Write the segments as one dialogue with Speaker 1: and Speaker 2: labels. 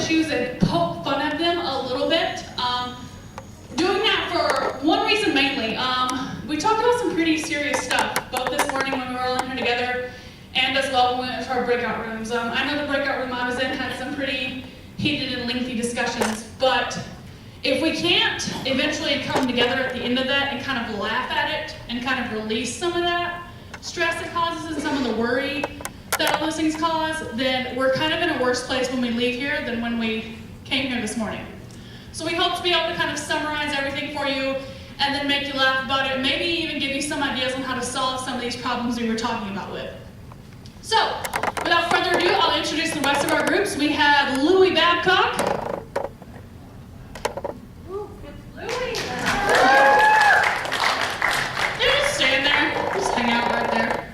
Speaker 1: issues and poke fun at them a little bit. Doing that for one reason mainly. We talked about some pretty serious stuff, both this morning when we were all in here together, and as well when we went to our breakout rooms. I know the breakout room I was in had some pretty heated and lengthy discussions, but if we can't eventually come together at the end of that and kind of laugh at it and kind of release some of that stress it causes and some of the worry that all those things cause, then we're kind of in a worse place when we leave here than when we came here this morning. So we hope to be able to kind of summarize everything for you and then make you laugh about it, maybe even give you some ideas on how to solve some of these problems we were talking about with. So, without further ado, I'll introduce the rest of our groups. We have Louie Babcock.
Speaker 2: Ooh, it's Louie.
Speaker 1: Yeah, just stand there. Just hang out right there.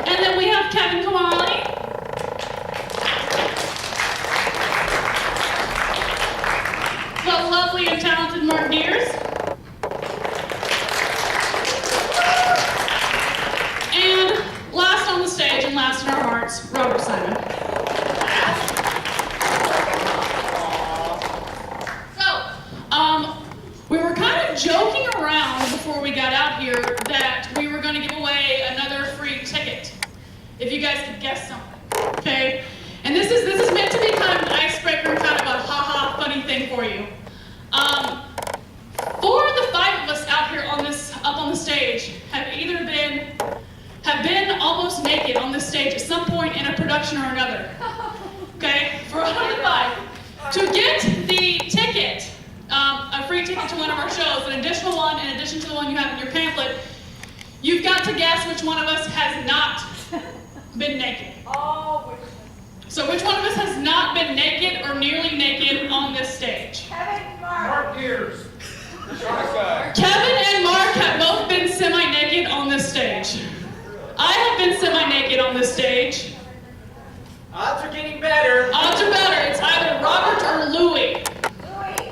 Speaker 1: And then we have Kevin Kamali. The lovely and talented Mark Deers. And last on the stage and last in our hearts, Robert Simon. So, we were kind of joking around before we got out here that we were going to give away another free ticket, if you guys could guess something, okay? And this is meant to be kind of an icebreaker and kind of a ha-ha funny thing for you. Four of the five of us out here up on the stage have been almost naked on this stage at some point in a production or another. Okay, for one of the five. To get the ticket, a free ticket to one of our shows, an additional one in addition to the one you have in your pamphlet, you've got to guess which one of us has not been naked.
Speaker 2: Oh,
Speaker 1: So which one of us has not been naked or nearly naked on this stage?
Speaker 2: Kevin,
Speaker 3: Mark Deers.
Speaker 1: Kevin and Mark have both been semi-naked on this stage. I have been semi-naked on this stage.
Speaker 3: Odds are getting better.
Speaker 1: Odds are better. It's either Robert or Louie.
Speaker 2: Louie.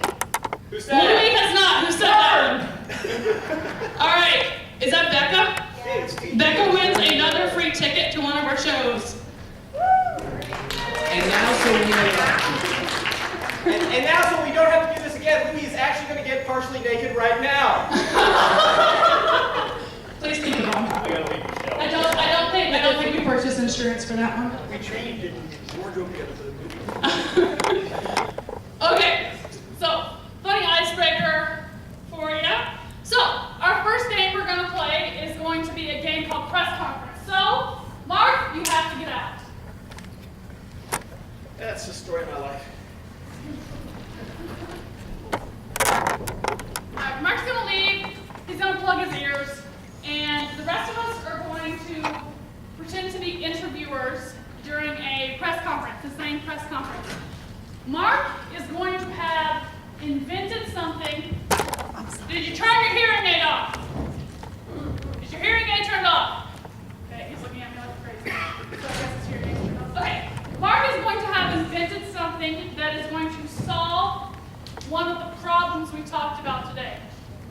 Speaker 3: Who said
Speaker 1: Louie
Speaker 3: it?
Speaker 1: has not. Who said that one? All right. Is that Becca?
Speaker 2: Yes.
Speaker 1: Becca wins another free ticket to one of our shows.
Speaker 4: And now
Speaker 3: so we don't have to do this again, Louie is actually going to get partially naked right now.
Speaker 1: Please keep it on.
Speaker 3: I gotta leave the show.
Speaker 1: I don't think we purchased insurance for that one.
Speaker 3: We trained in wardrobe together for the movie.
Speaker 1: Okay, so funny icebreaker for you. So our first game we're going to play is going to be a game called Press Conference. So, Mark, you have to get out.
Speaker 3: That's the story of my life.
Speaker 1: Alright, Mark's going to leave. He's going to plug his ears. And the rest of us are going to pretend to be interviewers during a press conference, the same press conference. Mark is going to have invented something. Did you turn your hearing aid off? Is your hearing aid turned off? Okay, he's looking at me like crazy. So I guess his hearing aid's turned off. Okay, Mark is going to have invented something that is going to solve one of the problems we talked about today.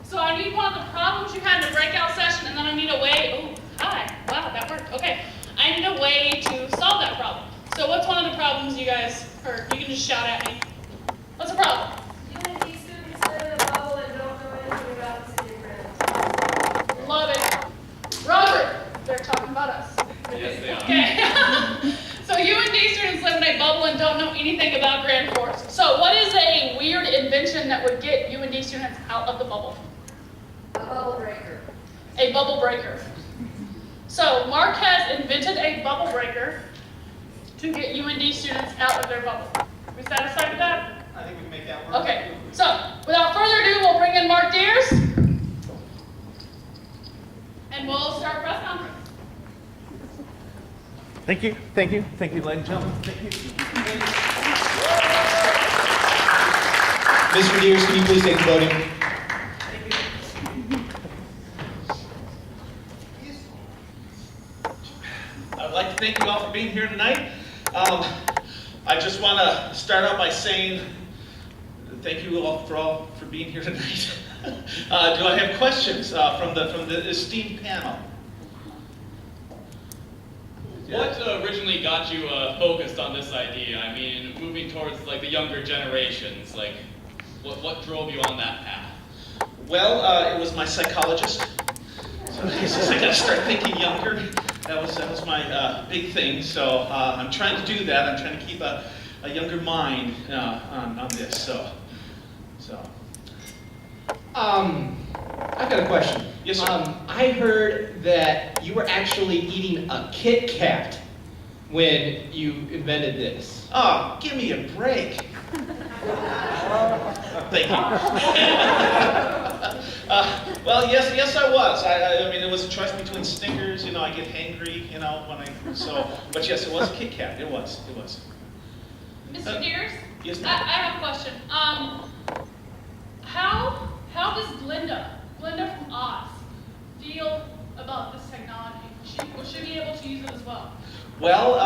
Speaker 1: So I need one of the problems you had in the breakout session, and then I need a way, oh, hi, wow, that worked, okay. I need a way to solve that problem. So what's one of the problems you guys heard? You can just shout at me. What's the problem?
Speaker 2: UND students live in a bubble and don't know anything about the city of
Speaker 1: Love it. Robert, they're talking about us.
Speaker 4: Yes, they are.
Speaker 1: Okay. So UND students live in a bubble and don't know anything about Grand Forks. So what is a weird invention that would get UND students out of the bubble?
Speaker 2: A bubble breaker.
Speaker 1: A bubble breaker. So Mark has invented a bubble breaker to get UND students out of their bubble. Are we satisfied with that?
Speaker 3: I think we can make that work.
Speaker 1: Okay. So without further ado, we'll bring in Mark Deers. And we'll start press conference.
Speaker 5: Thank you, ladies and gentlemen. Thank you.
Speaker 3: Mr. Deers, can you please take the podium?
Speaker 5: I'd like to thank you all for being here tonight. I just want to start out by saying thank you all for being here tonight. Do I have questions from the esteemed panel?
Speaker 4: What originally got you focused on this idea? I mean, moving towards like the younger generations, like what drove you on that path?
Speaker 5: Well, it was my psychologist. So I got to start thinking younger. That was my big thing. So I'm trying to do that. I'm trying to keep a younger mind on this. So.
Speaker 3: I've got a question.
Speaker 5: Yes, sir.
Speaker 3: I heard that you were actually eating a Kit Kat when you invented this.
Speaker 5: Oh, give me a break. Thank you. Well, yes, I was. I mean, it was a choice between Snickers. You know, I get hangry. You know, but yes, it was a Kit Kat. It was.
Speaker 1: Mr. Deers?
Speaker 5: Yes,
Speaker 1: I
Speaker 5: ma'am.
Speaker 1: have a question. How does Glinda from Oz, feel about this technology? Will she be able to use it as well?
Speaker 5: Well,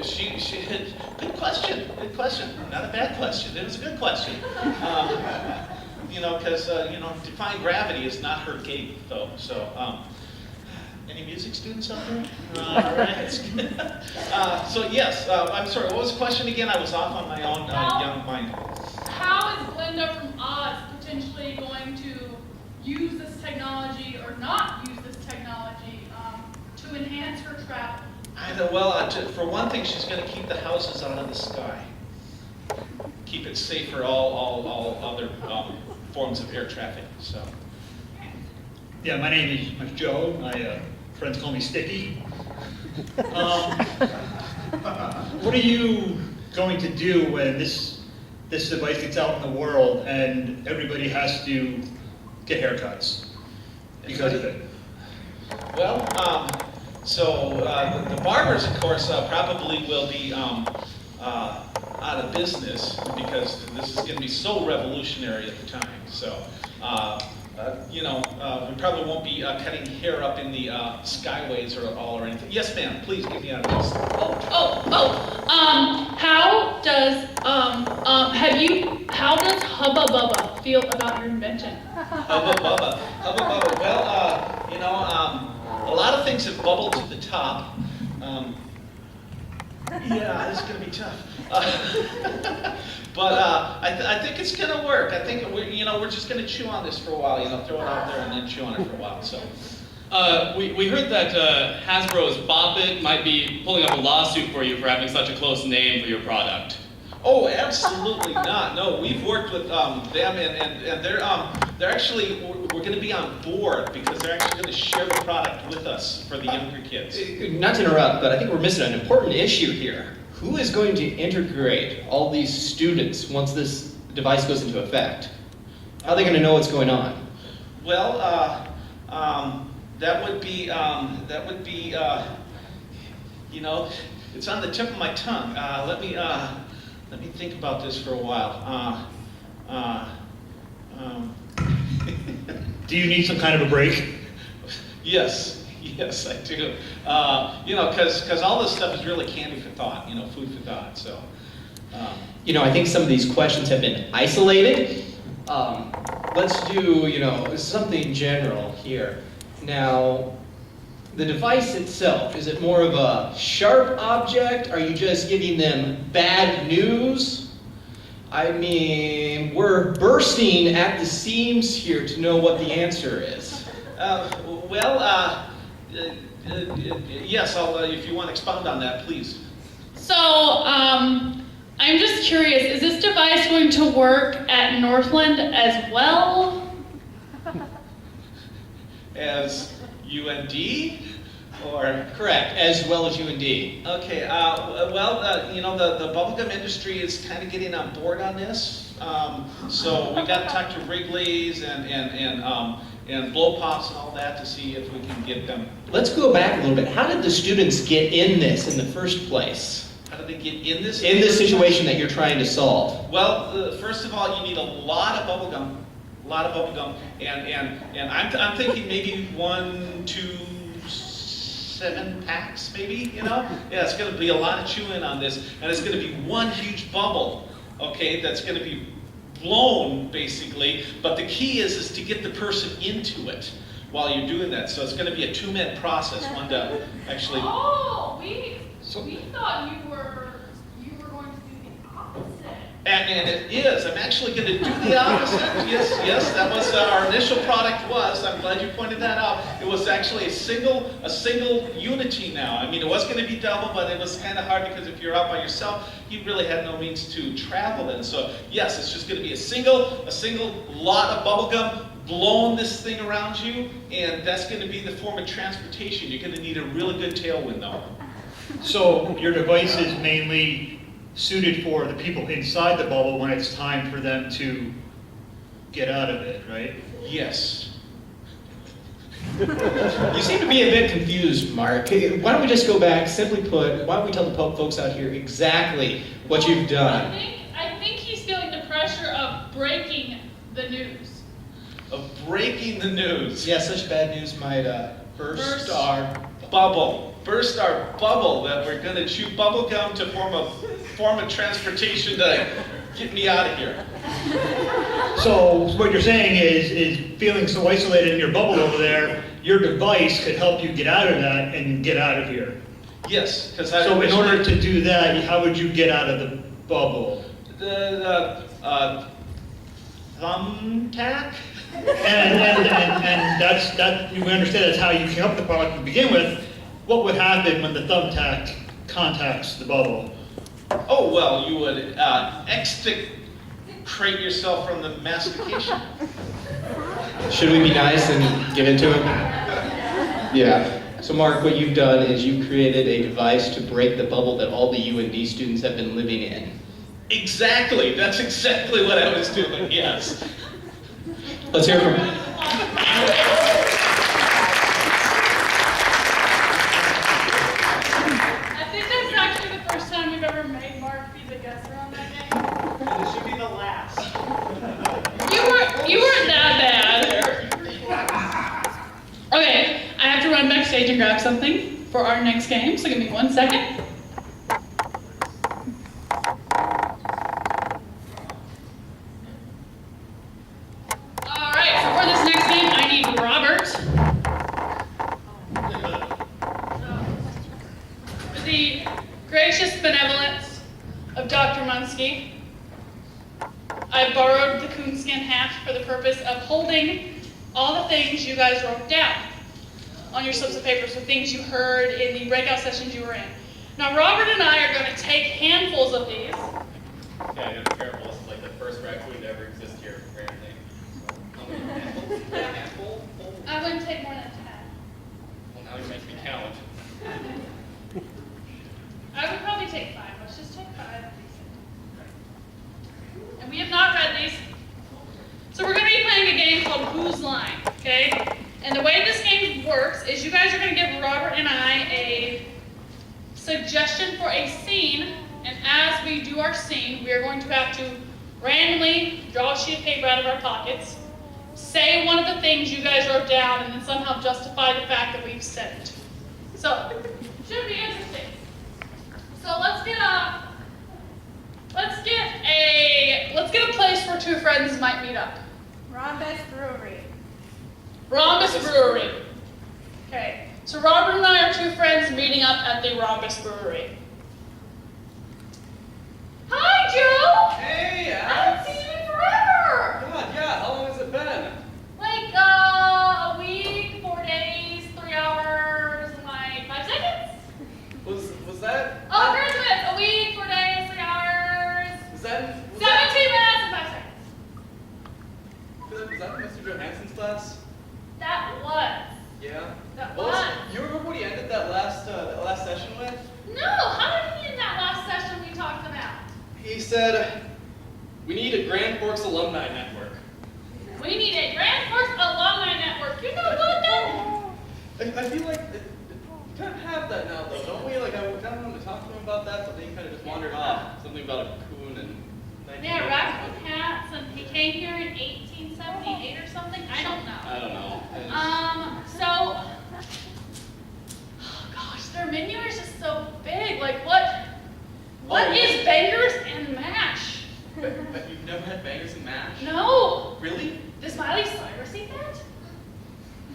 Speaker 5: she good question. Not a bad question. It was a good question. You know, because defying gravity is not her gate, though. So, any music students out there? All right. So yes, I'm sorry. What was the question again? I was off on my own young mind.
Speaker 1: How is Glinda from Oz potentially going to use this technology or not use this technology to enhance her travel?
Speaker 5: Well, for one thing, she's going to keep the houses out of the sky. Keep it safe for all other forms of air traffic. So.
Speaker 6: Yeah, my name is Joe. My friends call me Sticky. What are you going to do when this device gets out in the world and everybody has to get haircuts because of it?
Speaker 5: Well, the barbers, of course, probably will be out of business because this is going to be so revolutionary at the time. So, we probably won't be cutting hair up in the skyways or anything. Yes, ma'am. Please get me out of this.
Speaker 1: How does Hubba Bubba feel about your invention?
Speaker 5: Hubba Bubba. Well, a lot of things have bubbled to the top. Yeah, this is going to be tough. But I think it's going to work. I think we're just going to chew on this for a while. Throw it out there and then chew on it for a while. So.
Speaker 4: We heard that Hasbro's Bop It might be pulling up a lawsuit for you for having such a close name for your product.
Speaker 5: Oh, absolutely not. No, we've worked with them, and they're actually, we're going to be on board because they're actually going to share the product with us for the younger kids.
Speaker 3: Not to interrupt, but I think we're missing an important issue here. Who is going to integrate all these students once this device goes into effect? How are they going to know what's going on?
Speaker 5: Well, that would be, it's on the tip of my tongue. Let me think about this for a while.
Speaker 6: Do you need some kind of a break?
Speaker 5: Yes, I do. Because all this stuff is really candy for thought, food for thought. So.
Speaker 3: I think some of these questions have been isolated. Let's do, something general here. Now, the device itself, is it more of a sharp object? Are you just giving them bad news? I mean, we're bursting at the seams here to know what the answer is.
Speaker 5: Yes, if you want to expound on that, please.
Speaker 1: So, I'm just curious, is this device going to work at Northland as well?
Speaker 5: As UND? Or?
Speaker 3: Correct, as well as UND.
Speaker 5: Okay, the bubblegum industry is kind of getting on board on this. So we got to talk to Wrigley's and Blow Pops and all that to see if we can get them.
Speaker 3: Let's go back a little bit. How did the students get in this in the first place?
Speaker 5: How do they get in this?
Speaker 3: In this situation that you're trying to solve?
Speaker 5: Well, first of all, you need a lot of bubblegum. And I'm thinking maybe 1, 2, 7 packs, maybe, Yeah, it's going to be a lot of chewing on this, and it's going to be one huge bubble, okay, that's going to be blown, basically, but the key is to get the person into it. while you're doing that. So it's going to be a two-man process, one to actually.
Speaker 1: Oh, we thought you were going to do the opposite.
Speaker 5: And it is. I'm actually going to do the opposite. Yes, that was our initial product was. I'm glad you pointed that out. It was actually a single unity now. I mean, it was going to be double, but it was kind of hard because if you're out by yourself, you really had no means to travel then. So yes, it's just going to be a single lot of bubble gum blowing this thing around you, and that's going to be the form of transportation. You're going to need a really good tailwind though.
Speaker 6: So your device is mainly suited for the people inside the bubble when it's time for them to get out of it, right?
Speaker 5: Yes.
Speaker 3: You seem to be a bit confused, Mark. Why don't we just go back, simply put, why don't we tell the folks out here exactly what you've done?
Speaker 1: I think he's feeling the pressure of breaking the news.
Speaker 5: Of breaking the news.
Speaker 3: Yeah, such bad news might burst our
Speaker 5: Burst our bubble that we're going to chew bubble gum to form of transportation to get me out of here.
Speaker 6: So what you're saying is feeling so isolated in your bubble over there, your device could help you get out of that and get out of here.
Speaker 5: Yes, because
Speaker 6: So in order to do that, how would you get out of the bubble?
Speaker 5: the thumbtack.
Speaker 6: And that we understand that's how you came up with the product to begin with. What would happen when the thumbtack contacts the bubble?
Speaker 5: Oh well, you would extricate yourself from the mastication.
Speaker 3: Should we be nice and give it to him? Yeah. So Mark, what you've done is you've created a device to break the bubble that all the UND students have been living in.
Speaker 5: Exactly. That's exactly what I was doing. Yes.
Speaker 3: Let's hear from
Speaker 1: I think that's actually the first time we've ever made Mark be the guesser on that game.
Speaker 7: And it should be the last.
Speaker 1: You weren't that bad. Okay, I have to run backstage and grab something for our next game, so give me 1 second. Alright, so for this next game, I need Robert. For the gracious benevolence of Dr. Munsky, I borrowed the coonskin hat for the purpose of holding all the things you guys wrote down on your slips of paper, so things you heard in the breakout sessions you were in. Now, Robert and I are going to take handfuls of these.
Speaker 4: Yeah, you gotta be careful. This is like the first raccoon to ever exist here for anything. How many handfuls? A handful?
Speaker 1: I wouldn't take more than 10.
Speaker 4: Well, now you're making me count.
Speaker 1: I would probably take 5. Let's just take 5 of these. And we have not read these. So we're going to be playing a game called Whose Line, okay? And the way this game works is you guys are going to give Robert and I a suggestion for a scene, and as we do our scene, we are going to have to randomly draw a sheet of paper out of our pockets, say one of the things you guys wrote down, and then somehow justify the fact that we've said it. So, should be interesting. So let's get a place where two friends might meet up.
Speaker 2: Rhombus Brewery.
Speaker 1: Rhombus Brewery. Okay, so Robert and I are two friends meeting up at the Rhombus Brewery. Hi, Joe!
Speaker 7: Hey,
Speaker 1: I haven't seen you in forever!
Speaker 7: God, yeah, how long has it been?
Speaker 1: Like, a week, 4 days, 3 hours, and like 5 seconds?
Speaker 7: Was that?
Speaker 1: Oh, here's it! A week, 4 days, 3 hours,
Speaker 7: Was that?
Speaker 1: 17 minutes, and 5 seconds.
Speaker 7: Was that Mr. Johansson's class?
Speaker 1: That was.
Speaker 7: Yeah.
Speaker 1: That
Speaker 7: What
Speaker 1: was.
Speaker 7: You remember what he ended that last session with?
Speaker 1: No, how did he in that last session we talked about?
Speaker 7: He said, "We need a Grand Forks alumni network."
Speaker 1: We need a Grand Forks alumni network. You know what then?
Speaker 7: I feel like we kind of have that now, though, don't we? Like I kind of wanted to talk to him about that, but then he kind of just wandered off. Something about a cocoon and.
Speaker 1: Yeah, raccoon hats, and he came here in 1878 or something. I don't know.
Speaker 7: I don't know.
Speaker 1: So, oh gosh, their menu is just so big. Like, what is bangers and mash?
Speaker 7: But you've never had bangers and mash?
Speaker 1: No.
Speaker 7: Really?
Speaker 1: Does Miley Cyrus eat that?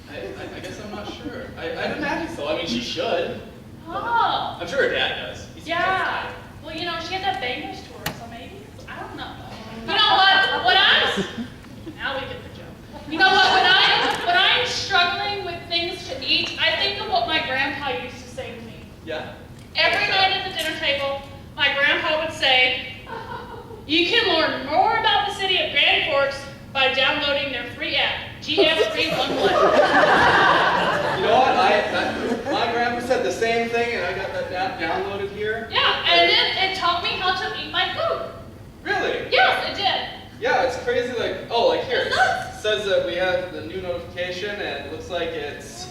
Speaker 7: I
Speaker 1: You can learn more about the city of Grand Forks by downloading their free app, GF311.
Speaker 7: You know what? My grandpa said the same thing, and I got that app downloaded here.
Speaker 1: Yeah, and then it taught me how to eat my food.
Speaker 7: Really?
Speaker 1: Yes, it did.
Speaker 7: Yeah, it's crazy. Like here,
Speaker 1: It's
Speaker 7: it
Speaker 1: nuts.
Speaker 7: says that we have the new notification, and it looks like it's.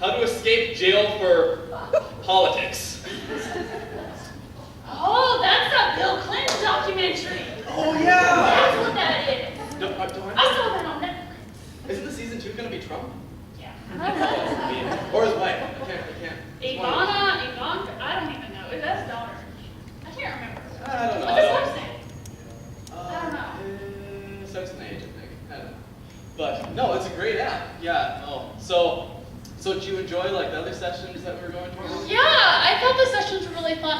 Speaker 7: How to escape jail for politics.
Speaker 1: Oh, that's that Bill Clinton documentary.
Speaker 7: Oh yeah.
Speaker 1: That's what that is.
Speaker 7: Do
Speaker 1: I
Speaker 7: I-
Speaker 1: saw that on Netflix.
Speaker 7: Isn't the season 2 gonna be Trump?
Speaker 1: Yeah.
Speaker 7: Or his wife? I can't. It's one of them.
Speaker 1: Ivanka, I don't even know. That's his daughter. I can't remember.
Speaker 7: I don't know.
Speaker 1: What's his last name? I don't know.
Speaker 7: Starts with an H, I think. I don't know. But no, it's a great app. Yeah. Oh, so did you enjoy like the other sessions that we were going to?
Speaker 1: Yeah, I thought the sessions were really fun.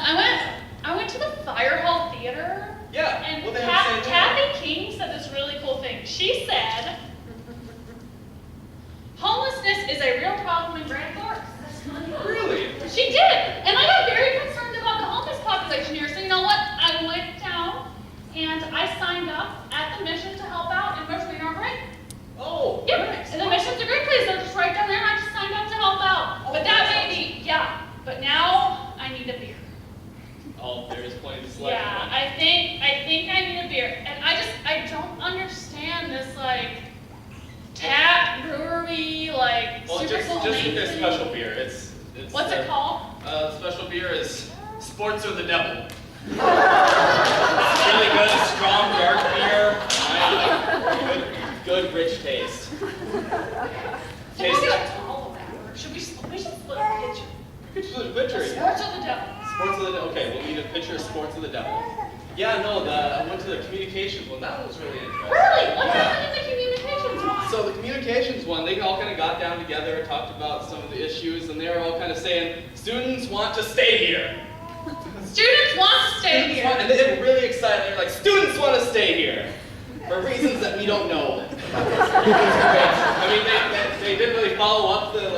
Speaker 1: I went to the Fire Hall Theater.
Speaker 7: Yeah.
Speaker 1: And
Speaker 7: What they have to say
Speaker 1: Kathy King said this really cool thing. She said, homelessness is a real problem in Grand Forks.
Speaker 7: Really?
Speaker 1: She did. And I got very concerned about the homeless population here. So you know what? I went down and I signed up at the mission to help out in Richmond, right?
Speaker 7: Oh.
Speaker 1: Yep.
Speaker 7: Nice.
Speaker 1: And the mission's a great place. They're just right down there and I just signed up to help out.
Speaker 7: Oh,
Speaker 1: But that
Speaker 7: that's
Speaker 1: made me, yeah. But now I need a beer.
Speaker 7: Oh, there is plenty to select
Speaker 1: Yeah,
Speaker 7: from.
Speaker 1: I think I need a beer. And I don't understand this like tap brewery, like
Speaker 7: Well,
Speaker 1: super
Speaker 7: just
Speaker 1: cool
Speaker 7: get
Speaker 1: name
Speaker 7: their
Speaker 1: thing.
Speaker 7: special beer. It's
Speaker 1: What's it called?
Speaker 7: Special beer is Sports of the Devil. It's really good, strong, dark beer. Good, rich taste.
Speaker 1: Should we
Speaker 7: Taste
Speaker 1: do
Speaker 7: it.
Speaker 1: a tall of that? Or should we split a pitcher?
Speaker 7: Good for the picture. Yeah.
Speaker 1: Sports of the devil.
Speaker 7: Sports of the Devil. Okay, we'll need a picture of Sports of the Devil. Yeah, no, I went to the communications one. That one was really interesting.
Speaker 1: Really? What
Speaker 7: Yeah.
Speaker 1: happened in the communications one?
Speaker 7: So the communications one, they all kind of got down together and talked about some of the issues, and they were all kind of saying, students want to stay here.
Speaker 1: Students want to stay here.
Speaker 7: And they were really excited. They were like, students want to stay here for reasons that we don't know. It was great. I mean, they didn't really follow up the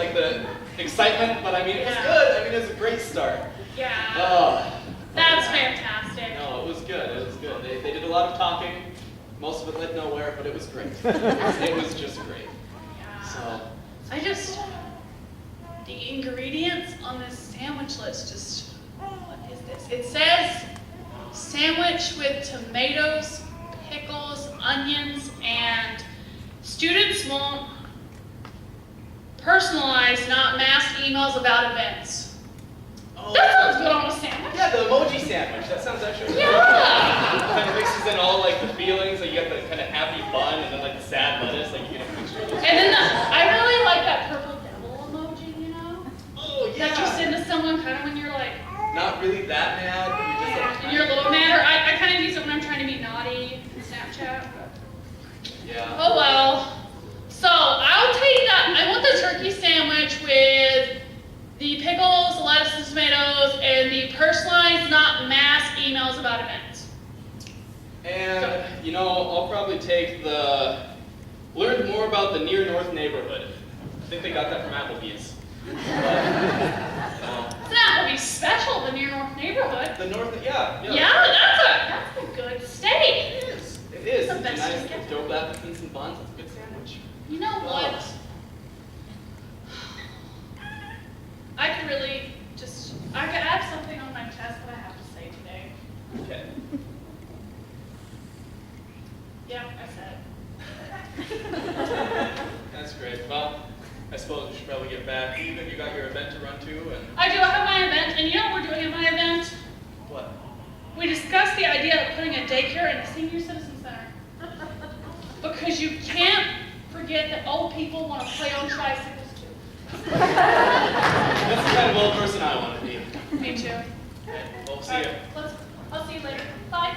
Speaker 7: excitement, but I mean, it was
Speaker 1: Yeah.
Speaker 7: good. I mean, it was a great start.
Speaker 1: Yeah.
Speaker 7: Oh,
Speaker 1: That's fantastic.
Speaker 7: no, it was good. It was good. They did a lot of talking. Most of it led nowhere, but it was great. It was just great.
Speaker 1: Yeah.
Speaker 7: So,
Speaker 1: The ingredients on this sandwich list just, what is this? It says sandwich with tomatoes, pickles, onions, and students want personalized, not mass emails about events.
Speaker 7: oh,
Speaker 1: That sounds good on a sandwich.
Speaker 7: yeah, the emoji sandwich. That sounds actually really
Speaker 1: Yeah.
Speaker 7: kind of mixes in all like the feelings. Like you got the kind of happy fun, and then like the sad lettuce. Like you get a picture of those.
Speaker 1: And then I really like that purple devil emoji, you know?
Speaker 7: Oh yeah.
Speaker 1: That you send to someone kind of when you're like,
Speaker 7: Not really that mad. But you're just like,
Speaker 1: and you're a little mad, or I kind of use it when I'm trying to be naughty in Snapchat.
Speaker 7: Yeah.
Speaker 1: Oh well. So I'll take that. I want the turkey sandwich with the pickles, the lettuce and tomatoes, and the personalized, not mass emails about events.
Speaker 7: And you know, I'll probably take the learned more about the near north neighborhood. I think they got that from Applebee's.
Speaker 1: It's not gonna be special, the near north neighborhood.
Speaker 7: The north, yeah.
Speaker 1: Yeah, that's a good steak.
Speaker 7: It is. It is.
Speaker 1: The
Speaker 7: It's
Speaker 1: best
Speaker 7: nice
Speaker 1: you can
Speaker 7: with dope applicants and buns. It's a good sandwich.
Speaker 1: You know what? I could really just, I have something on my chest that I have to say today.
Speaker 7: Okay.
Speaker 1: Yeah, I said it.
Speaker 7: That's great. Well, I suppose we should probably get back. You got your event to run to, and
Speaker 1: I do have my event, and you know what we're doing at my event?
Speaker 7: what?
Speaker 1: We discussed the idea of putting a daycare in a senior citizen center. Because you can't forget that old people want to play on tricycles too.
Speaker 7: That's the kind of old person I want to be.
Speaker 1: Me too.
Speaker 7: Okay. Well, see
Speaker 1: All
Speaker 7: ya.
Speaker 1: right, I'll see you later. Bye.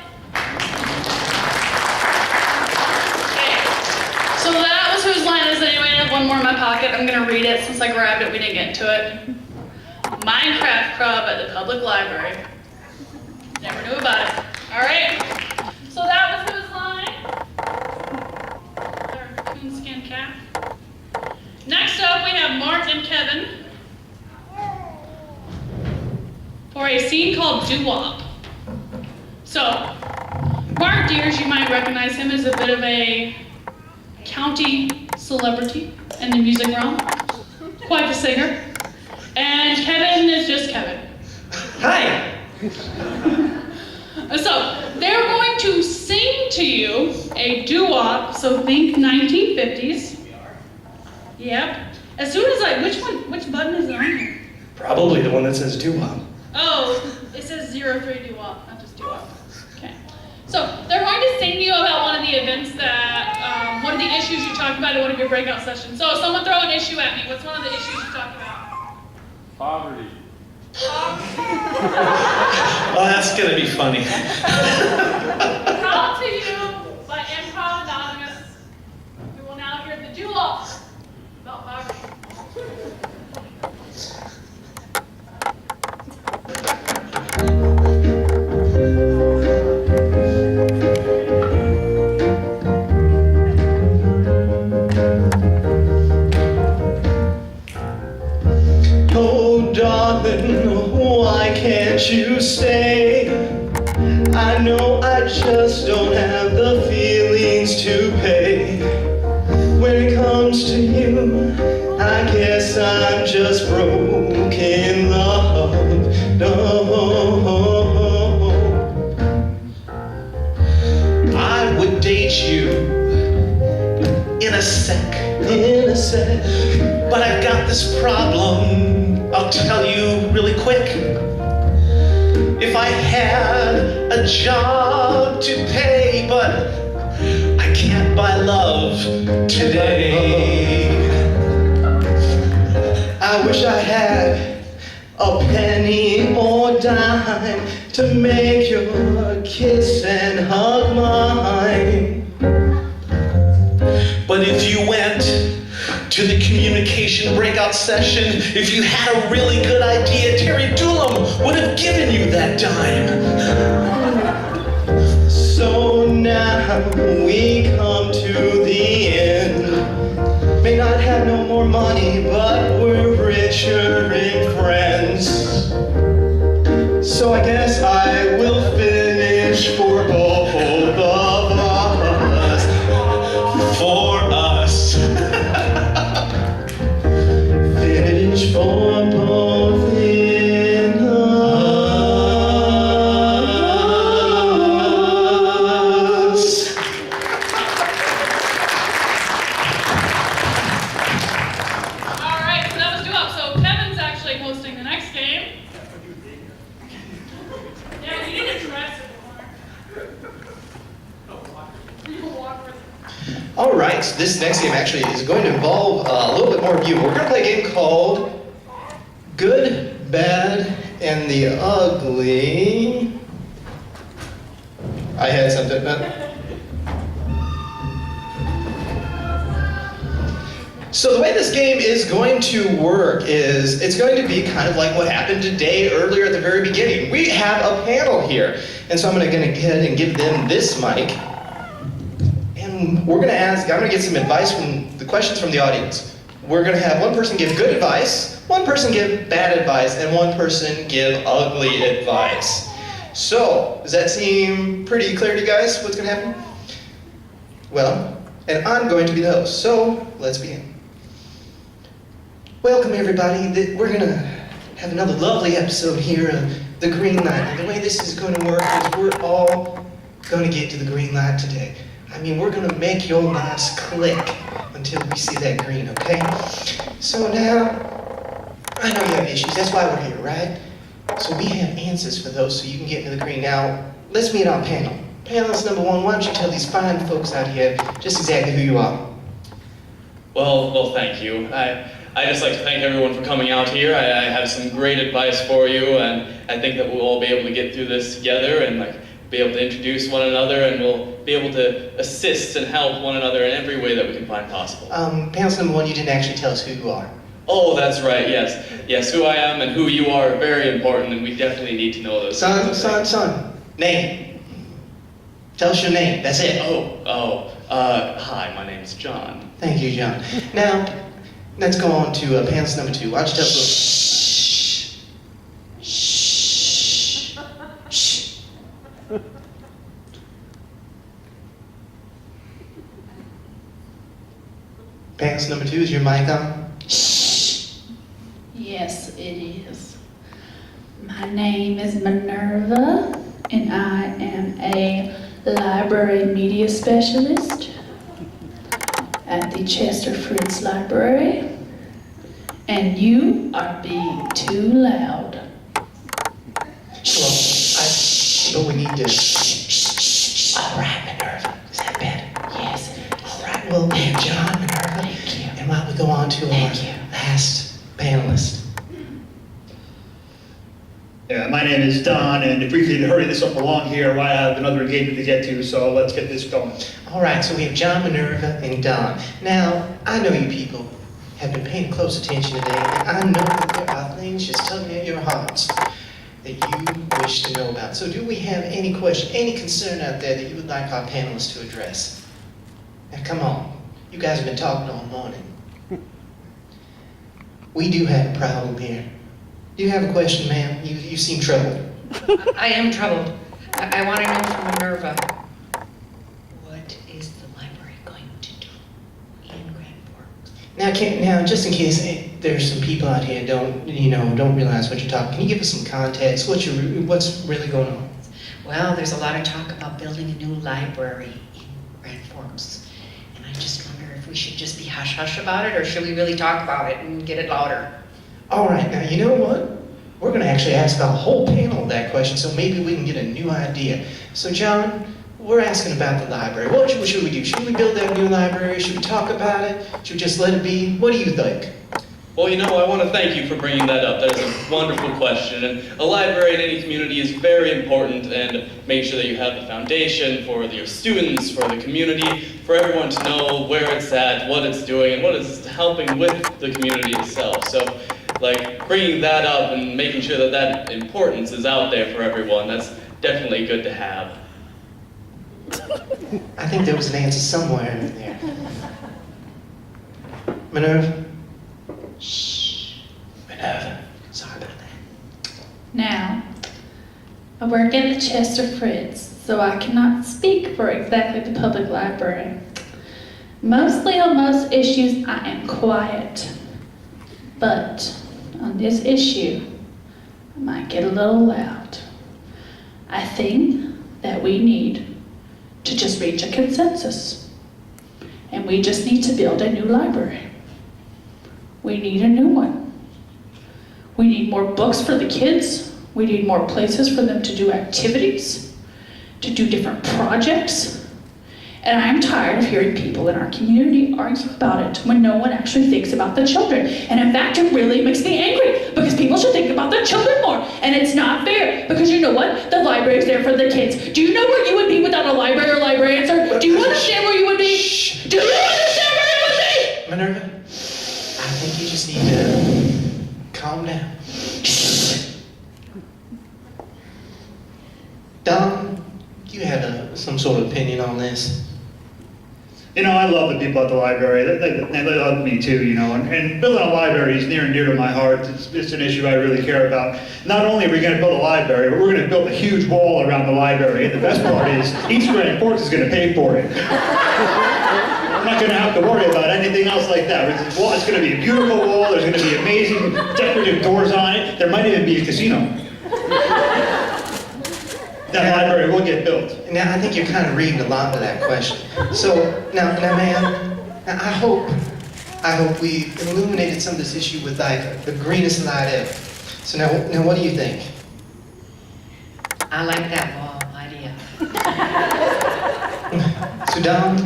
Speaker 1: Okay. So that was whose line is it anyway? I have one more in my pocket. I'm gonna read it since I grabbed it. We didn't get to it. Minecraft Club at the public library. Never knew about it. All right. So that was whose line? Our coonskin cat. Next up, we have Mark and Kevin. a scene called doo-wop. So, Mark Deers, you might recognize him as a bit of a county celebrity in the music realm. Quite the singer. And Kevin is just Kevin.
Speaker 3: Hi.
Speaker 1: So, they're going to sing to you a doo-wop, so think 1950s. Yep. As soon as which button is on here?
Speaker 8: Probably the one that says doo-wop.
Speaker 1: Oh, it says 03 doo-wop, not just doo-wop. Okay. So, they're going to sing to you about one of the events that, one of the issues you talked about in one of your breakout sessions. So, someone throw an issue at me. What's one of the issues you talked about?
Speaker 9: Poverty.
Speaker 5: Oh, that's gonna be funny.
Speaker 1: Brought to you by Improv Anonymous. You will now hear the doo-wop about poverty.
Speaker 8: Oh, darling, why can't you stay? I know I just don't have the feelings to pay. When it comes to you, I guess I'm just broken love. No, I would date you in a sec, but I've got this problem. I'll tell you really quick. If I had a job to pay, but I can't buy love today. I wish I had a penny or dime to make your kiss and hug mine. But if you went to the communication breakout session, if you had a really good idea, Terry Doolum would have given you that dime. So now we come to the end. May not have no more money, but we're richer in friends. So I guess I will finish for both of us. For us. Finish for both in us.
Speaker 1: Alright, so that was doo-wop. So, Kevin's actually hosting the next game. Yeah, but you need to dress it more. You can walk with it.
Speaker 3: All right, so this next game actually is going to involve a little bit more of you. We're going to play a game called Good, Bad, and the Ugly. I had something, but... So the way this game is going to work is it's going to be kind of like what happened today earlier at the very beginning. We have a panel here, and so I'm going to go ahead and give them this mic. And we're going to ask, I'm going to get some advice from the questions from the audience. We're going to have one person give good advice, one person give bad advice, and one person give ugly advice. So, does that seem pretty clear to you guys, what's going to happen? Well, and I'm going to be the host, so let's begin. Welcome everybody, we're going to have another lovely episode here of The Green Light. And the way this is going to work is we're all going to get to the green light today. I mean, we're going to make your lives click until we see that green, okay? So now, I know you have issues, that's why we're here, right? So we have answers for those so you can get into the green. Now, let's meet our panel. Panelist number one, why don't you tell these fine folks out here just exactly who you are?
Speaker 4: Well, thank you. I just like to thank everyone for coming out here. I have some great advice for you, and I think that we'll all be able to get through this together and be able to introduce one another, and we'll be able to assist and help one another in every way that we can find possible.
Speaker 3: Panelist number one, you didn't actually tell us who you are.
Speaker 4: Oh, that's right, yes. Yes, who I am and who you are very important, and we definitely need to know those.
Speaker 3: Son, name. Tell us your name, that's it.
Speaker 4: Hi, my name's John.
Speaker 3: Thank you, John. Now, let's go on to panelist number two. Why don't you tell us
Speaker 8: Pass number 2, is your mic on?
Speaker 1: Yes, it is. My name is Minerva, and I am a library media specialist at the Chester Fritz Library, and you are being too loud.
Speaker 8: But we need to... All right, Minerva. Is that better?
Speaker 1: Yes, it is.
Speaker 8: All right, well, we have John, Minerva.
Speaker 1: Thank you.
Speaker 8: And why don't we go on to our last panelist?
Speaker 6: Yeah, my name is Don, and if we could hurry this up along here, I have another engagement to get to, so let's get this going.
Speaker 8: All right, so we have John, Minerva, and Don. Now, I know you people have been paying close attention today, and I know that there are things just tugging at your hearts that you wish to know about. So do we have any question, any concern out there that you would like our panelists to address? Now, come on. You guys have been talking all morning. We do have a problem here. Do you have a question, ma'am? You seem troubled.
Speaker 9: I am troubled. I want to know from Minerva, what is the library going to do in Grand Forks?
Speaker 8: Now, just in case there's some people out here don't realize what you're talking, can you give us some context? What's really going on?
Speaker 9: Well, there's a lot of talk about building a new library in Grand Forks. And I just wonder if we should just be hush-hush about it, or should we really talk about it and get it louder?
Speaker 8: All right, now, you know what? We're going to actually ask our whole panel that question, so maybe we can get a new idea. So, John, we're asking about the library. What should we do? Should we build that new library? Should we talk about it? Should we just let it be? What do you think?
Speaker 4: Well, I want to thank you for bringing that up. That is a wonderful question. And a library in any community is very important, and make sure that you have the foundation for your students, for the community, for everyone to know where it's at, what it's doing, and what it's helping with the community itself. So, bringing that up and making sure that that importance is out there for everyone, that's definitely good to have.
Speaker 8: I think there was an answer somewhere in there. Minerva? Shh. Minerva. Sorry about that.
Speaker 1: Now, I work at the Chester Fritz, so I cannot speak for exactly the public library. Mostly on most issues, I am quiet. But on this issue, I might get a little loud. I think that we need to just reach a consensus. And we just need to build a new library. We need a new one. We need more books for the kids. We need more places for them to do activities, to do different projects. And I'm tired of hearing people in our community argue about it when no one actually thinks about the children. And in fact, it really makes me angry because people should think about their children more. And it's not fair because you know what? The library is there for the kids. Do you know where you would be without a library or librarian, sir? Do you understand where you would be?
Speaker 8: Shh.
Speaker 1: Do you understand where you would be?
Speaker 8: Minerva, I think you just need to calm down. Don, you have some sort of opinion on this?
Speaker 6: You know, I love the people at the library. They love me too, and building a library is near and dear to my heart. It's an issue I really care about. Not only are we going to build a library, but we're going to build a huge wall around the library. And the best part is, East Grand Forks is going to pay for it. We're not going to have to worry about anything else like that. It's going to be a beautiful wall. There's going to be amazing decorative doors on it. There might even be a casino. That library will get built.
Speaker 8: Now, I think you're kind of reading a lot to that question. So, now, ma'am, I hope we illuminated some of this issue with the greenest light ever. So now, what do you think?
Speaker 9: I like that wall idea.
Speaker 8: So, Don,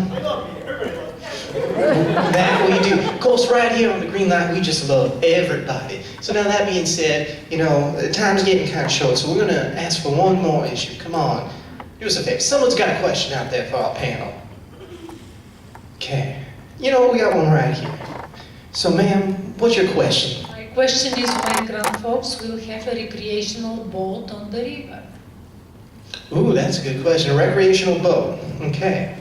Speaker 8: that we do. Of course, right here on the green light, we just love everybody. So now that being said, time's getting kind of short, so we're going to ask for one more issue. Come on, do us a favor. Someone's got a question out there for our panel. Okay. We got one right here. So, ma'am, what's your question?
Speaker 10: My question is when Grand Forks will have a recreational boat on the river?
Speaker 8: Ooh, that's a good question. A recreational boat. Okay.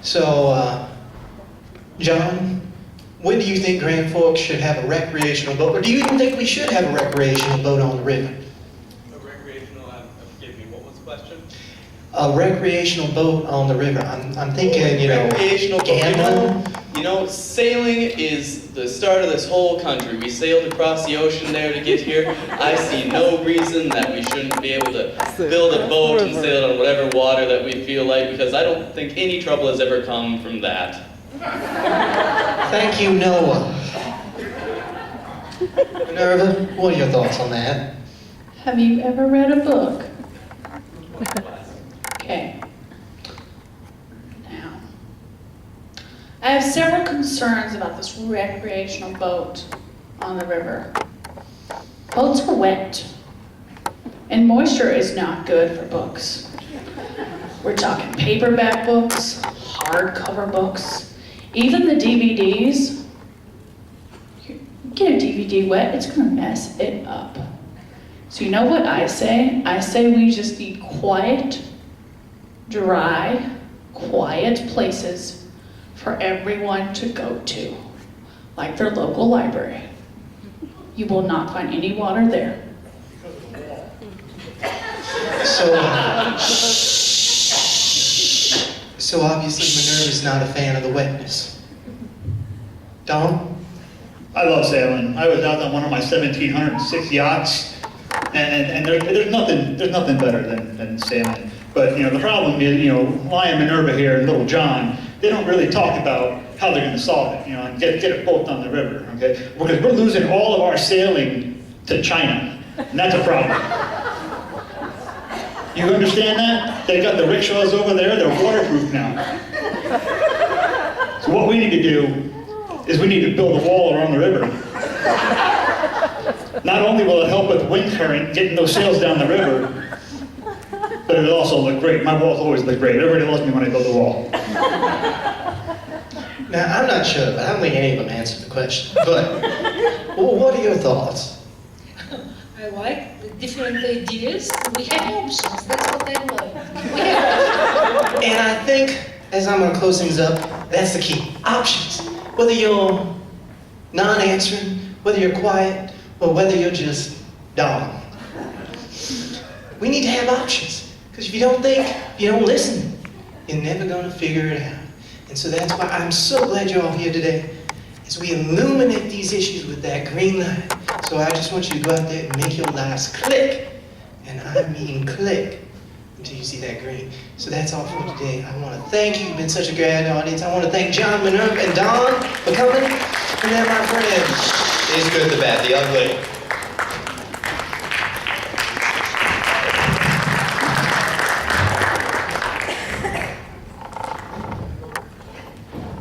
Speaker 8: So, John, when do you think Grand Forks should have a recreational boat? Or do you even think we should have a recreational boat on the river?
Speaker 4: A recreational, forgive me, what was the question?
Speaker 8: A recreational boat on the river. I'm thinking, you know,
Speaker 4: recreational boat.
Speaker 8: gambling.
Speaker 4: You know, sailing is the start of this whole country. We sailed across the ocean there to get here. I see no reason that we shouldn't be able to build a boat and sail on whatever water that we feel like, because I don't think any trouble has ever come from that.
Speaker 8: Thank you, Noah. Minerva, what are your thoughts on that?
Speaker 1: Have you ever read a book? Okay. Now, I have several concerns about this recreational boat on the river. Boats are wet, and moisture is not good for books. We're talking paperback books, hardcover books, even the DVDs. You get a DVD wet, it's gonna mess it up. So you know what I say? I say we just need quiet, dry, quiet places for everyone to go to, like their local library. You will not find any water there.
Speaker 8: So obviously Minerva's not a fan of the wetness. Don?
Speaker 6: I love sailing. I was out on one of my 1,706 yachts, and there's nothing better than sailing. But you know, the problem is, you know, Lion Minerva here and Little John, they don't really talk about how they're going to solve it, you know, and get it both on the river, okay? Because we're losing all of our sailing to China, and that's a problem. You understand that? They got the rickshaws over there, they're waterproof now. So what we need to do is we need to build a wall around the river. Not only will it help with wind current, getting those sails down the river, but it'll also look great. My walls always look great. Everybody loves me when I build a wall.
Speaker 8: Now, I'm not sure, but I don't think any of them answered the question. But, well, what are your thoughts?
Speaker 10: I like the different ideas. We have options. That's what I like. We have
Speaker 8: And I think, as I'm going to close things up, that's the key. Options. Whether you're non-answering, whether you're quiet, or whether you're just Don. We need to have options. Because if you don't think, if you don't listen, you're never going to figure it out. And so that's why I'm so glad you're all here today, as we illuminate these issues with that green light. So I just want you to go out there and make your lives click. And I mean click until you see that green. So that's all for today. I want to thank you. You've been such a great audience. I want to thank John, Minerva, and Don for coming. And then my friends.
Speaker 7: He's good, the bad, the ugly.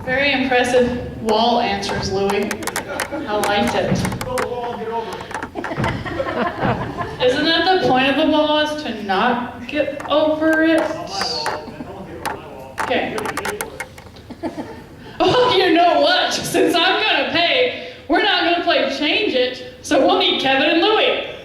Speaker 1: Very impressive wall answers, Louis. I liked it. Isn't that the point of the wall, is to not get over it? Okay. Oh, you know what? Since I'm gonna pay, we're not gonna play Change It, so we'll need Kevin and Louis.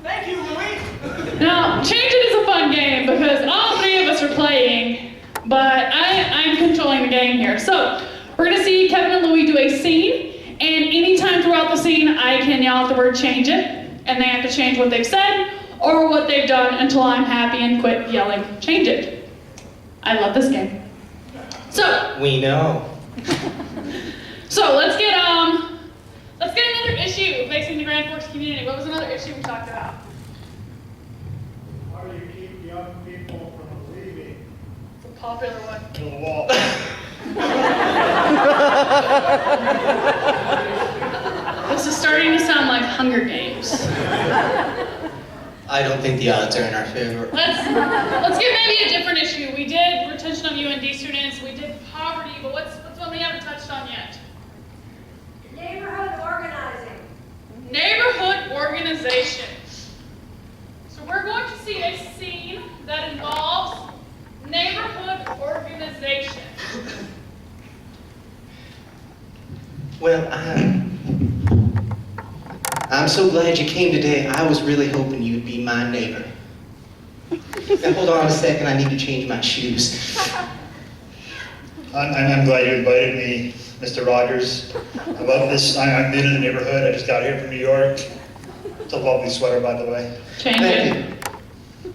Speaker 5: Thank you, Louis.
Speaker 1: Now, Change It is a fun game because all three of us are playing, but I'm controlling the game here. So, we're gonna see Kevin and Louis do a scene, and anytime throughout the scene, I can yell out the word Change It, and they have to change what they've said or what they've done until I'm happy and quit yelling Change It. I love this game. So,
Speaker 8: We know.
Speaker 1: let's get another issue facing the Grand Forks community. What was another issue we talked about?
Speaker 6: How do you keep young people from leaving
Speaker 1: It's a popular one.
Speaker 6: the wall?
Speaker 1: This is starting to sound like Hunger Games.
Speaker 8: I don't think the odds are in our favor.
Speaker 1: Let's get maybe a different issue. We did retention of UND students, we did poverty, but what's one we haven't touched on yet?
Speaker 2: Neighborhood organizing.
Speaker 1: Neighborhood organization. So we're going to see a scene that involves neighborhood organization.
Speaker 8: Well, I'm so glad you came today. I was really hoping you'd be my neighbor. Now, hold on a second. I need to change my shoes.
Speaker 6: I'm glad you invited me, Mr. Rogers. I love this. I'm new to the neighborhood. I just got here from New York. It's a lovely sweater, by the way.
Speaker 1: Change
Speaker 8: Thank
Speaker 1: it.
Speaker 8: you.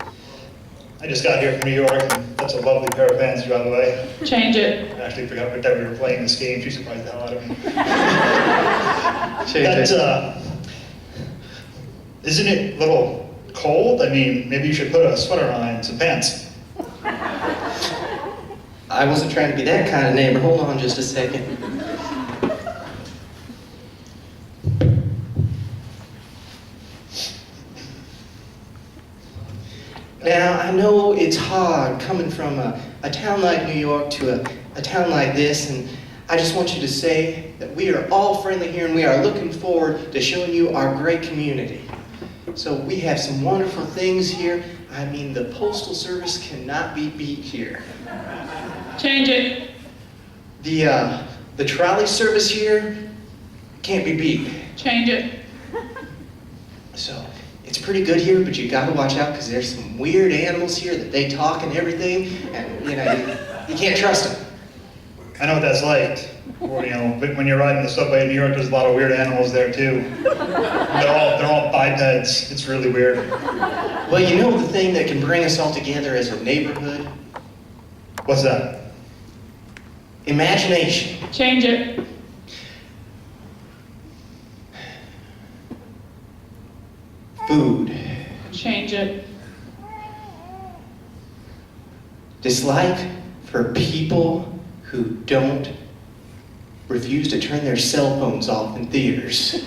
Speaker 6: I just got here from New York, and that's a lovely pair of pants, by the way.
Speaker 1: Change it.
Speaker 6: I actually forgot that we were playing this game. She surprised the hell out of me.
Speaker 3: Change
Speaker 6: That, isn't it a little cold? I mean, maybe you should put a sweater on and some pants.
Speaker 8: I wasn't trying to be that kind of neighbor. Hold on just a second. Now, I know it's hard coming from a town like New York to a town like this, and I just want you to say that we are all friendly here and we are looking forward to showing you our great community. So we have some wonderful things here. I mean, the Postal Service cannot be beat here.
Speaker 1: Change it.
Speaker 8: The trolley service here can't be beat.
Speaker 1: Change it.
Speaker 8: So it's pretty good here, but you gotta watch out because there's some weird animals here that they talk and everything, and you can't trust them.
Speaker 6: I know what that's like. Or, when you're riding the subway in New York, there's a lot of weird animals there too. They're all bipeds. It's really weird.
Speaker 8: Well, you know the thing that can bring us all together as a neighborhood?
Speaker 6: What's that?
Speaker 8: Imagination.
Speaker 1: Change it.
Speaker 8: Food.
Speaker 1: Change it.
Speaker 8: Dislike for people who don't refuse to turn their cell phones off in theaters.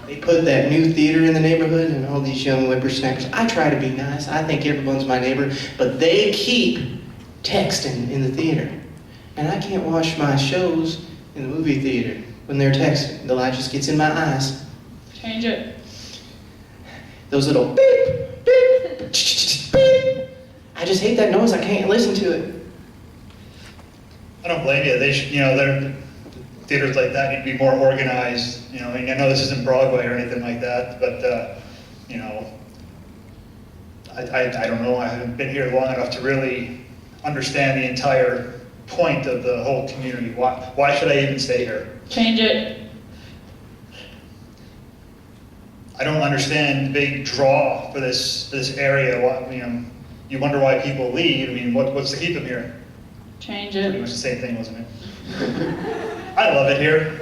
Speaker 8: They put that new theater in the neighborhood and all these young whippersnappers. I try to be nice. I think everyone's my neighbor, but they keep texting in the theater. And I can't watch my shows in the movie theater when they're texting. The light just gets in my eyes.
Speaker 1: Change it.
Speaker 8: Those little beep, beep, beep. I just hate that noise. I can't listen to it.
Speaker 6: I don't blame you. They should, theaters like that need to be more organized. I know this isn't Broadway or anything like that, but I don't know. I haven't been here long enough to really understand the entire point of the whole community. Why should I even stay here?
Speaker 1: Change it.
Speaker 6: I don't understand the big draw for this area. You wonder why people leave. I mean, what's to keep them here?
Speaker 1: Change
Speaker 6: Pretty
Speaker 1: it.
Speaker 6: much the same thing, wasn't it? I love it here.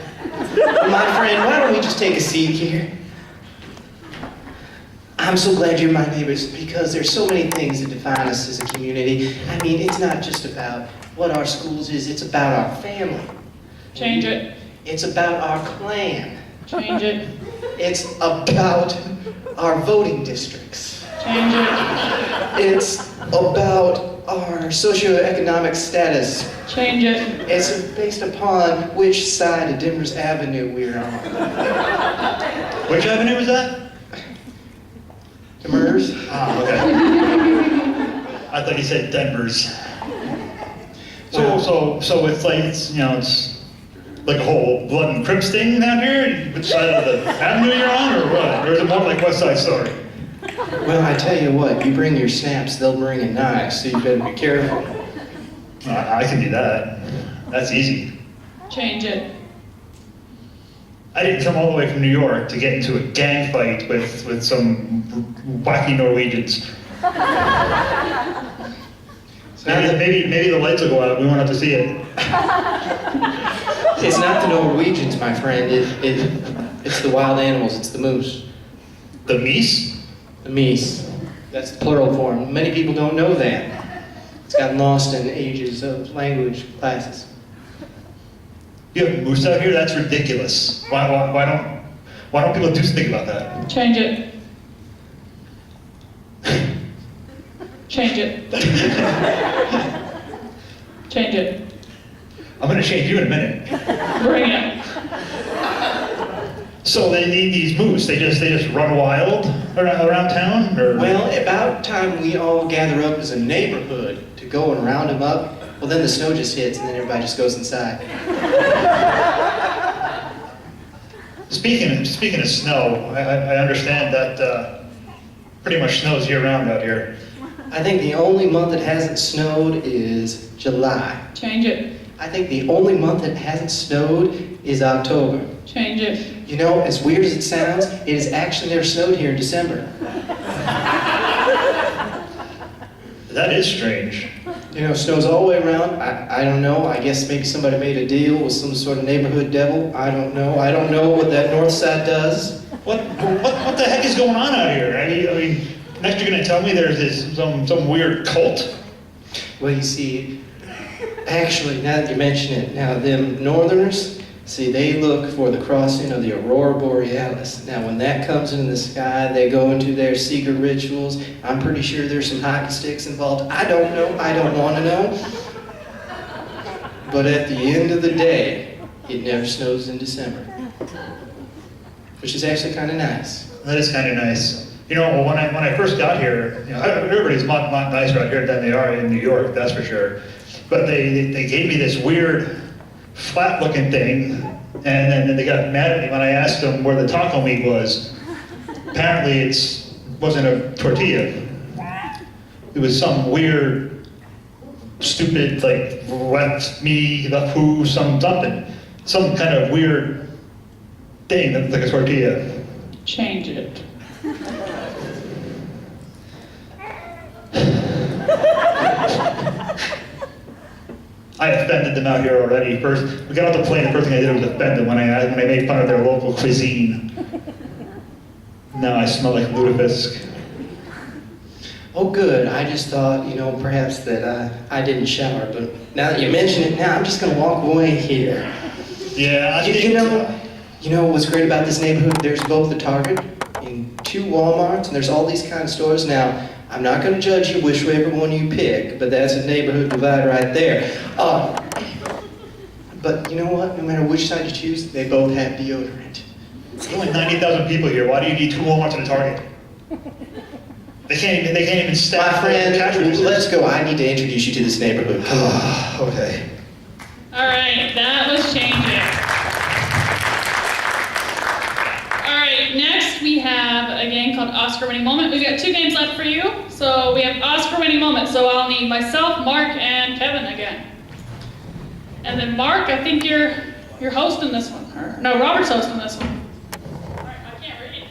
Speaker 8: Well, my friend, why don't we just take a seat here? I'm so glad you're my neighbors because there's so many things that define us as a community. I mean, it's not just about what our schools is, it's about our family.
Speaker 1: Change it.
Speaker 8: It's about our clan.
Speaker 1: Change it.
Speaker 8: It's about our voting districts.
Speaker 1: Change it.
Speaker 8: It's about our socioeconomic status.
Speaker 1: Change it.
Speaker 8: It's based upon which side of Denver's Avenue we're on.
Speaker 6: Which avenue was that?
Speaker 8: Demers?
Speaker 6: Ah, okay. I thought you said Denver's. So it's like it's like a whole blood and Crips thing down here. Which side of the avenue you're on, or what? Or is it more like West Side Story?
Speaker 8: Well, I tell you what, you bring your snaps, they'll bring a knife, so you better be careful.
Speaker 6: I can do that. That's easy.
Speaker 1: Change it.
Speaker 6: I didn't come all the way from New York to get into a gang fight with some wacky Norwegians. Maybe the lights will go out. We won't have to see it.
Speaker 8: It's not the Norwegians, my friend. It's the wild animals. It's the moose.
Speaker 6: The meese?
Speaker 8: The meese. That's the plural form. Many people don't know that. It's gotten lost in ages of language classes.
Speaker 6: You have moose out here? That's ridiculous. Why don't people do something about that?
Speaker 1: Change it. Change it. Change it.
Speaker 6: I'm going to change you in a minute.
Speaker 1: Bring it.
Speaker 6: So they need these moose. They just run wild around town, or?
Speaker 8: Well, about time we all gather up as a neighborhood to go and round them up. Well, then the snow just hits, and then everybody just goes inside.
Speaker 6: Speaking of snow, I understand that pretty much snows year-round out here.
Speaker 8: I think the only month that hasn't snowed is July.
Speaker 1: Change it.
Speaker 8: I think the only month that hasn't snowed is October.
Speaker 1: Change it.
Speaker 8: You know, as weird as it sounds, it has actually never snowed here in December.
Speaker 6: That is strange.
Speaker 8: You know, snows all the way around. I don't know. I guess maybe somebody made a deal with some sort of neighborhood devil. I don't know. I don't know what that north side does.
Speaker 6: What the heck is going on out here? I mean, next you're gonna tell me there's some weird cult?
Speaker 8: Well, you see, actually, now that you mention it, now them northerners, see, they look for the crossing of the Aurora Borealis. Now, when that comes into the sky, they go into their secret rituals. I'm pretty sure there's some hockey sticks involved. I don't know. I don't want to know. But at the end of the day, it never snows in December, which is actually kind of nice.
Speaker 6: That is kind of nice. You know, when I first got here, you know, everybody's a lot nicer out here than they are in New York, that's for sure. But they gave me this weird, flat-looking thing, and then they got mad at me when I asked them where the taco meat was. Apparently, it wasn't a tortilla. It was some weird, stupid, like, let me, the who, something. Some kind of weird thing that's like a tortilla.
Speaker 1: Change it.
Speaker 6: I offended them out here already. First, we got off the plane, the first thing I did was offend them when I made fun of their local cuisine. Now I smell like lutefisk.
Speaker 8: Oh, good. I just thought, you know, perhaps that I didn't shower, but now that you mention it, now I'm just going to walk away here.
Speaker 6: Yeah, I think...
Speaker 8: You know what's great about this neighborhood? There's both a Target and 2 Walmarts, and there's all these kind of stores. Now, I'm not going to judge you whichever one you pick, but that's a neighborhood divide right there. But you know what? No matter which side you choose, they both have deodorant.
Speaker 6: There's only 90,000 people here. Why do you need 2 Walmarts and a Target? They can't even staff.
Speaker 8: My friend, let's go. I need to introduce you to this neighborhood. Come on.
Speaker 6: Okay.
Speaker 1: All right, that was changing. All right, next we have a game called Oscar Winning Moment. We've got 2 games left for you. So we have Oscar Winning Moment. So I'll need myself, Mark, and Kevin again. And then Mark, I think you're hosting this one. Or, no, Robert's hosting this one. All right, I can't read.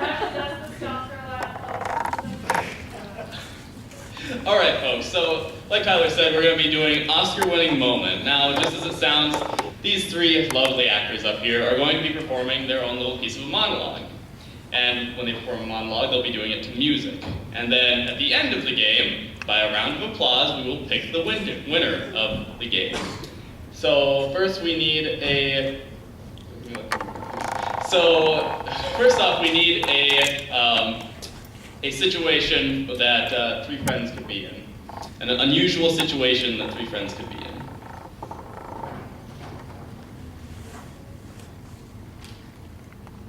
Speaker 2: That's the South Carolina.
Speaker 4: All right, folks, so like Tyler said, we're going to be doing Oscar-winning moment. Now, just as it sounds, these 3 lovely actors up here are going to be performing their own little piece of a monologue. And when they perform a monologue, they'll be doing it to music. And then at the end of the game, by a round of applause, we will pick the winner of the game. So first we need a... So first off, we need a situation that 3 friends could be in. An unusual situation that 3 friends could be in.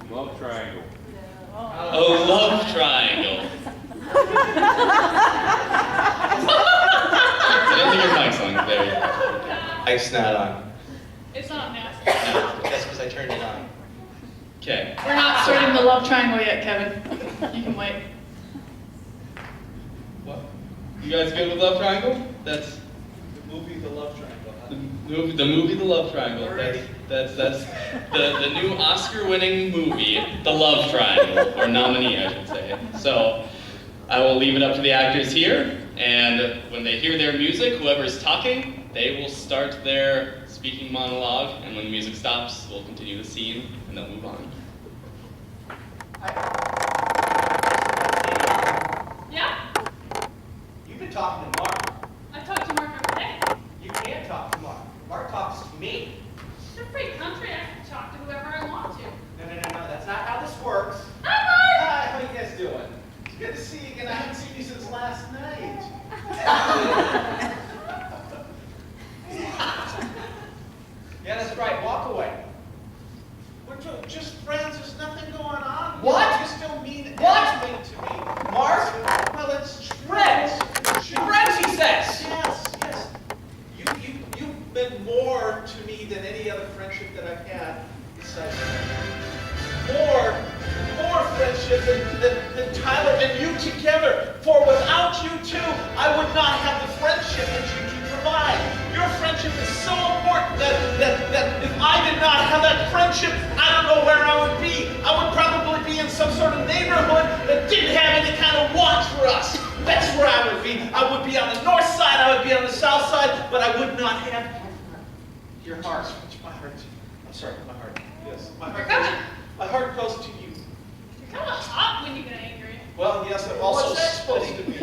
Speaker 11: Love triangle.
Speaker 4: A love triangle. I didn't think your mic's on there.
Speaker 3: Mic's not on.
Speaker 1: It's not nasty.
Speaker 3: No, that's because I turned it on.
Speaker 4: Okay.
Speaker 1: We're not starting the love triangle yet, Kevin. You can wait.
Speaker 4: What? You guys good with love triangle? That's
Speaker 5: The movie The Love Triangle.
Speaker 4: the movie The Love Triangle. That's the new Oscar-winning movie, The Love Triangle, or nominee, I should say. So I will leave it up to the actors here, and when they hear their music, whoever's talking, they will start their speaking monologue, and when the music stops, we'll continue the scene, and they'll move on.
Speaker 1: Yeah?
Speaker 7: You've been talking to Mark.
Speaker 1: I talk to Mark every day.
Speaker 7: You can't talk to Mark. Mark talks to me.
Speaker 1: It's a free country. I can talk to whoever I want to.
Speaker 7: No, that's not how this works.
Speaker 1: Hi, Mark!
Speaker 7: Hi, how you guys doing?
Speaker 5: It's good to see you again. I haven't seen you since last night.
Speaker 7: Yeah, that's right. Walk away.
Speaker 5: We're just friends. There's nothing going on.
Speaker 7: What?
Speaker 5: You still mean
Speaker 7: What?
Speaker 5: anything to me.
Speaker 7: Mark?
Speaker 5: Well, it's true.
Speaker 7: Friends.
Speaker 5: Sure.
Speaker 7: Friends, he says.
Speaker 5: Yes. You've been more to me than any other friendship that I've had besides more friendship than Tyler and you together. For without you two, I would not have the friendship that you two provide. Your friendship is so important that if I did not have that friendship, I don't know where I would be. I would probably be in some sort of neighborhood but I would not have your heart. My heart. I'm sorry, my heart. Yes, my heart. My heart goes to you.
Speaker 1: You're kind of hot when you get angry.
Speaker 5: Well, yes, I'm also
Speaker 2: What's that
Speaker 5: supposed to be.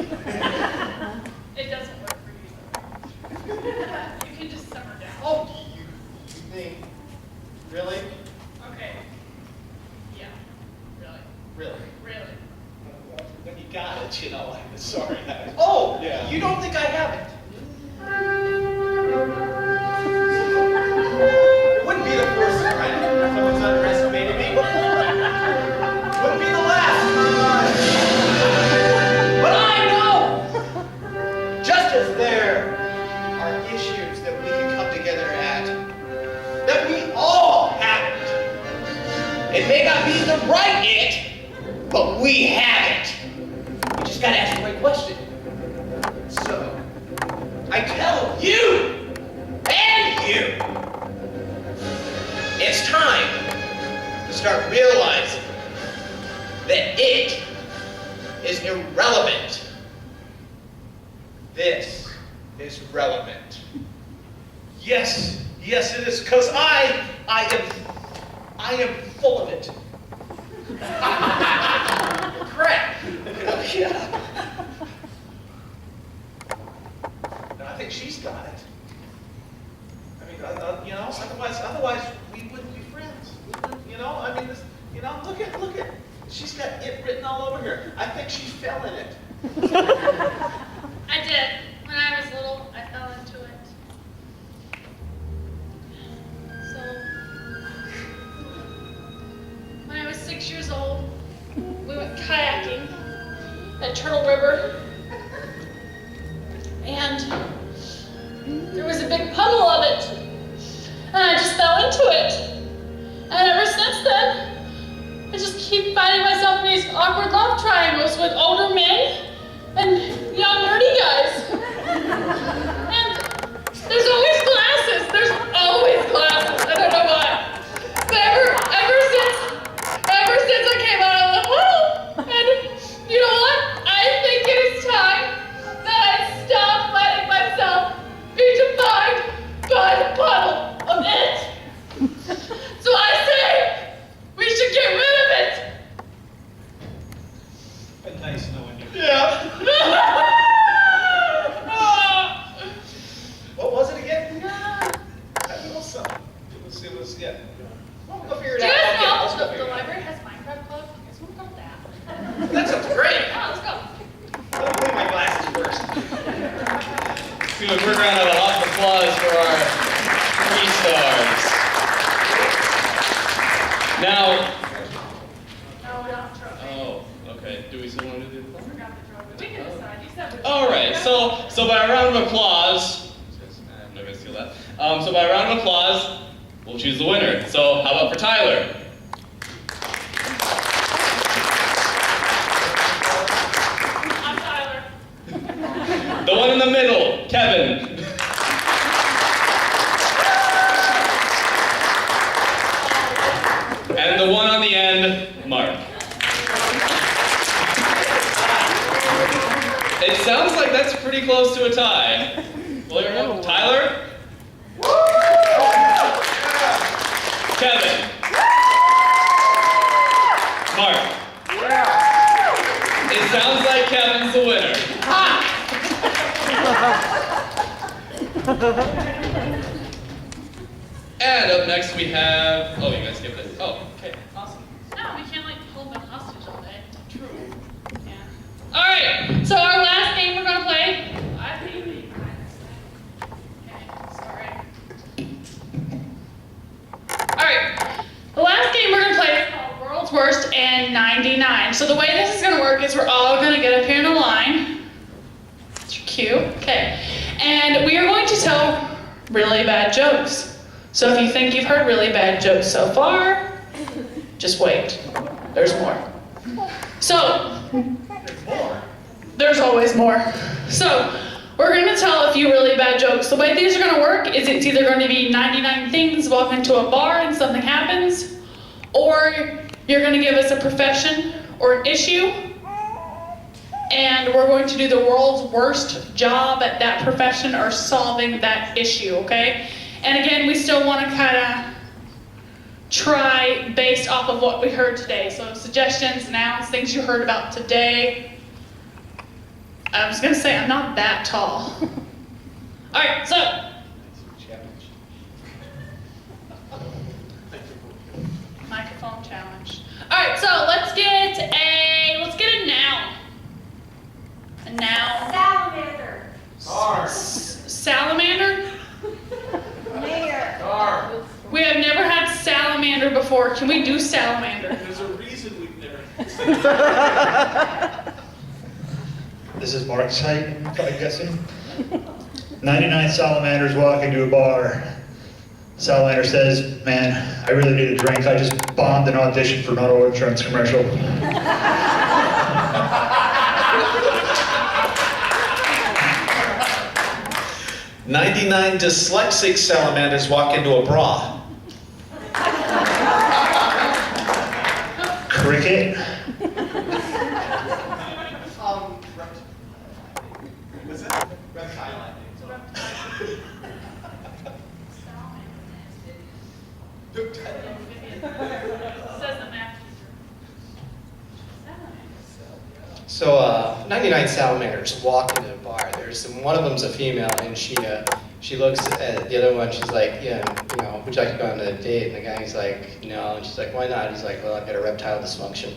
Speaker 1: It doesn't work for you, though. You can just simmer down.
Speaker 5: Oh, you think? Really?
Speaker 1: Okay. Yeah. Really.
Speaker 5: Really?
Speaker 1: Really.
Speaker 5: When you got it, you know, I'm sorry.
Speaker 7: Oh,
Speaker 5: Yeah.
Speaker 7: you don't think I haven't? It wouldn't be the first time someone's underestimated me. Wouldn't be the last. But I know, just as there are issues that we can come together at, that we all have it. It may not be the right it, but we have it. You just gotta ask the right question. So, I tell you, and you, it's time to start realizing that it is irrelevant. This is relevant.
Speaker 5: Yes, yes, it is, because I am full of it.
Speaker 7: Correct.
Speaker 5: Yeah. No, I think she's got it. I mean, you know, otherwise we wouldn't be friends. We wouldn't, you know, I mean, this, you know, look at, she's got it written all over here. I think she fell in it.
Speaker 1: I did. When I was little, I fell into it. So, when I was 6 years old, we went kayaking at Turtle River. And there was a big puddle of it. And I just fell into it. And ever since then, I just keep finding myself in these awkward love triangles with older men and young nerdy guys. And there's always glasses. There's always glasses. I don't know why. But ever since I came out of the puddle, and you know what? I think it is time that I stop letting myself be defined by the puddle of it. So I say we should get rid of it.
Speaker 5: Been nice knowing you.
Speaker 7: Yeah. What was it again?
Speaker 5: I know something. It was, yeah.
Speaker 7: Well, we'll figure it
Speaker 1: Do you
Speaker 7: out.
Speaker 1: guys
Speaker 7: Okay,
Speaker 1: know
Speaker 7: let's go
Speaker 1: the
Speaker 7: figure it out.
Speaker 1: library has Minecraft Club? You guys want to go to that?
Speaker 7: That sounds great.
Speaker 1: Yeah, let's go.
Speaker 7: Let me clean my glasses first.
Speaker 4: Give a quick round of applause for our 3 stars. Now,
Speaker 1: No, not trophy.
Speaker 4: oh, okay. Do we still want to do the
Speaker 1: I forgot the trophy. We can decide. You said which
Speaker 4: All right, so by a round of applause, I'm not gonna steal that. So by a round of applause, we'll choose the winner. So how about for Tyler?
Speaker 1: I'm Tyler.
Speaker 4: The one in the middle, Kevin. And the one on the end, Mark. It sounds like that's pretty close to a tie. Well, here we go. Tyler? Kevin? Mark? It sounds like Kevin's the winner. And up next we have, oh, you guys skipped it. Oh, okay, awesome.
Speaker 1: No, we can't like hold them hostage all day. True. Yeah. All right. So our last game we're gonna play. I think. Okay. Sorry. All right. The last game we're gonna play is called World's Worst and 99. So the way this is gonna work is we're all gonna get up here in a line. It's your cue. Okay. And we are going to tell really bad jokes. So if you think you've heard really bad jokes so far, just wait. There's more. So, there's always more. So, we're going to tell a few really bad jokes. The way these are going to work is it's either going to be 99 things, walk into a bar and something happens, or you're going to give us a profession or an issue, and we're going to do the world's worst job at that profession or solving that issue, okay? And again, we still want to kind of try based off of what we heard today. So suggestions, nouns, things you heard about today. I was going to say I'm not that tall. All right, so microphone challenge. All right, so let's get a noun. A noun.
Speaker 2: Salamander.
Speaker 1: Salamander?
Speaker 2: Mayor.
Speaker 1: We have never had salamander before. Can we do salamander?
Speaker 5: There's a reason we've never.
Speaker 6: This is Mark's height, I'm probably guessing. 99 salamanders walk into a bar. Salamander says, man, I really need a drink. I just bombed an audition for an auto insurance commercial.
Speaker 5: 99 dyslexic salamanders walk into a bra.
Speaker 6: Cricket.
Speaker 7: Was that reptile?
Speaker 1: Says the math teacher.
Speaker 8: So 99 salamanders walk into a bar. One of them's a female, and she looks at the other one. She's like, yeah, you know, would you like to go on a date? And the guy's like, no. And she's like, why not? He's like, well, I've got a reptile dysfunction.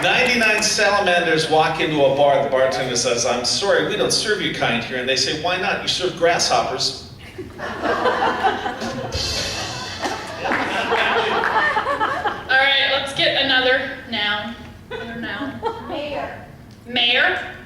Speaker 5: 99 salamanders walk into a bar. The bartender says, I'm sorry, we don't serve you kind here. And they say, why not? You serve grasshoppers.
Speaker 1: All right, let's get another noun. Another noun.
Speaker 2: Mayor.
Speaker 1: Mayor.